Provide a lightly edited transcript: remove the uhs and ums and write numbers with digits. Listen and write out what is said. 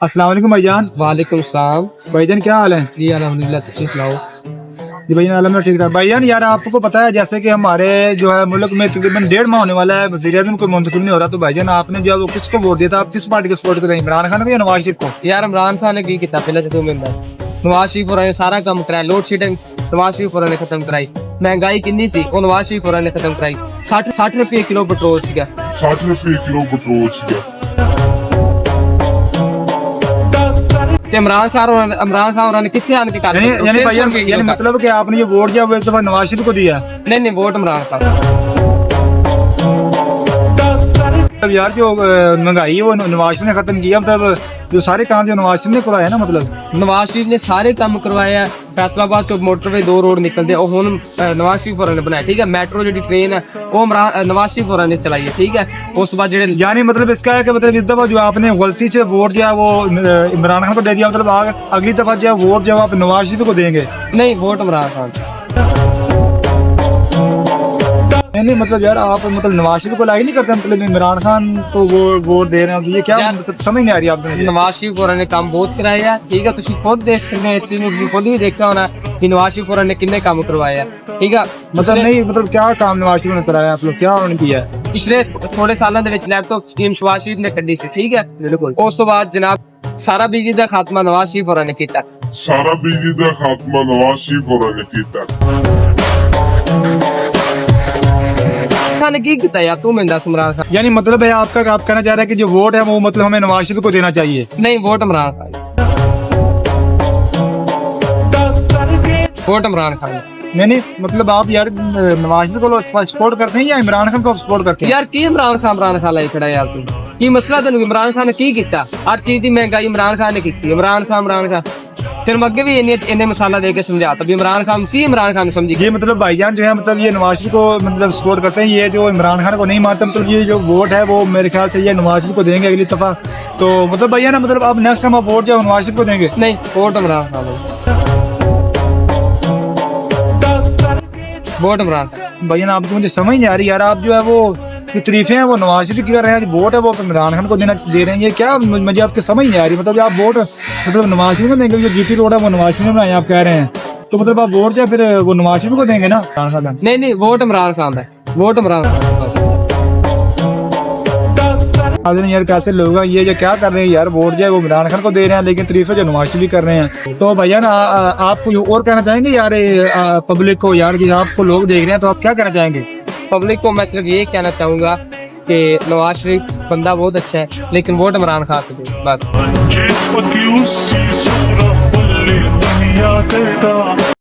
अस्सलाम वालेकुम भाईजान। वालेकुम सलाम भाईजान क्या हाल है? जी अल्हम्दुलिल्लाह, तुम सुनाओ। जी भाईजान अलहमद ठीक ठाक। भाईजान यार आपको पता है जैसे कि हमारे जो है मुल्क में तकरीबन 1.5 माह होने वाला है, वज़ीर-ए-आज़म कोई मुंतखब नहीं हो रहा, तो भाईजान आपने जो है वो किसको वोट दिया था? आप किस पार्टी को सपोर्ट कर रहे हैं, इमरान खान को या नवाज शरीफ को? यार इमरान खान ने की किता पहले तो मिलदा नवाज शरीफ होरां ने सारा काम कराया। लोड शेडिंग नवाज शरीफ होरां ने खत्म कराई। महंगाई कितनी सी वो नवाज शरीफ होरां ने खत्म कराई। 60 रुपए किलो पेट्रोल सीगा। 60 रुपए किलो पेट्रोल सीगा। ते इमरान खान होरां ने किथे आन के कर यानी भाईजान यानी मतलब कि आपने ये वोट दिया वो एक दफा नवाज शरीफ को दिया? नहीं वोट इमरान खान। मतलब यार जो महंगाई है वो नवाज शरीफ ने खत्म किया, मतलब जो सारे काम जो नवाज शरीफ ने कराया ना, मतलब नवाज शरीफ ने सारे काम करवाया। फैसलाबाद चो मोटरवे 2 रोड निकलते हुन नवाज शरीफ होरां ने बनाया। ठीक है, मेट्रो जी ट्रेन है वो नवाज शरीफ होरां ने चलाई है। ठीक है, उस बाद जेडे यानी मतलब इसका है कि मतलब इस दफा जो आपने गलती से वोट दिया वो इमरान खान को दे दिया, मतलब अगली दफा जो वोट जो आप नवाज शरीफ को देंगे? नहीं, वोट इमरान खान। नहीं मतलब यार आप मतलब नवाज शरीफ को लाइक नहीं करते, मतलब इमरान खान को वो वोट दे रहे हैं, तो ये क्या मतलब समझ नहीं आ रही आपको? नवाज शरीफ होरां ने काम बहुत कराया। ठीक है, तुम खुद देख सकते हैं, इस चीज में खुद भी देखा होना कि नवाज शरीफ होरां ने कितने काम करवाया। ठीक है, मतलब नहीं मतलब क्या काम नवाज शरीफ ने कराया, आप लोग क्या उन्होंने किया? पिछले थोड़े सालों ਦੇ ਵਿੱਚ लैपटॉप स्कीम नवाज शरीफ ने ਕੱਢੀ ਸੀ। ठीक है, बिल्कुल। ਉਸ ਤੋਂ ਬਾਅਦ जनाब सारा बिजली ਦਾ ਖਾਤਮਾ नवाज शरीफ होरां ने ਕੀਤਾ। सारा बिजली का खात्मा नवाज शरीफ होरां ने कीता। खान ने की ਕੀਤਾ यार, तू मैं दस इमरान खान। यानी मतलब है आपका आप कहना चाह रहे हैं कि जो वोट है वो मतलब हमें नवाज शरीफ को देना चाहिए? नहीं, वोट इमरान खान। वोट इमरान खान। नहीं मतलब आप यार नवाज शरीफ को सपोर्ट करते हैं या इमरान खान को सपोर्ट करते हैं? यार की इमरान खान लाई खड़ा यार तू की मसला तेन इमरान खान ने की ਕੀਤਾ? हर चीज की महंगाई इमरान खान ने की। इमरान खान तेन अगे भी इन्हें मसाला दे के समझाता भी इमरान खान समझी। ये मतलब भाईजान जो है मतलब ये नवाज शरीफ को मतलब सपोर्ट करते हैं, ये जो इमरान खान को नहीं मानते, मतलब ये जो वोट है वो मेरे ख्याल से ये नवाज शरीफ को देंगे अगली दफा। तो मतलब भैया ना मतलब अब नेक्स्ट टाइम आप वोट जो नवाज शरीफ को देंगे? नहीं, वोट इमरान खान। वोट इमरान खान। भैया आपको मुझे समझ नहीं आ रही यार, आप जो है वो तरीफे हैं वो नवाज शरीफ की कर रहे हैं, वोट है वो इमरान खान को दे रहे हैं, ये क्या मुझे आपकी समझ नहीं आ रही। मतलब आप वोट मतलब नवाज शरीफ को देंगे, जो जीटी रोड है वो नवाज शरीफ ने बनाया आप कह रहे हैं, तो मतलब आप वोट जो फिर वो नवाज शरीफ को देंगे ना? नहीं, वोट इमरान खान है। वोट इमरान खान। यार कैसे लोग हैं ये जो क्या कर रहे हैं यार, वोट जो है वो इमरान खान को दे रहे हैं लेकिन तरीफे जो नवाज शरीफ कर रहे हैं। तो भैया ना आपको और कहना चाहेंगे यार पब्लिक को, यार कि आपको लोग देख रहे हैं तो आप क्या कहना चाहेंगे पब्लिक को? मैं सिर्फ ये कहना चाहूंगा कि नवाज शरीफ बंदा बहुत अच्छा है लेकिन वोट इमरान खान को दे बस।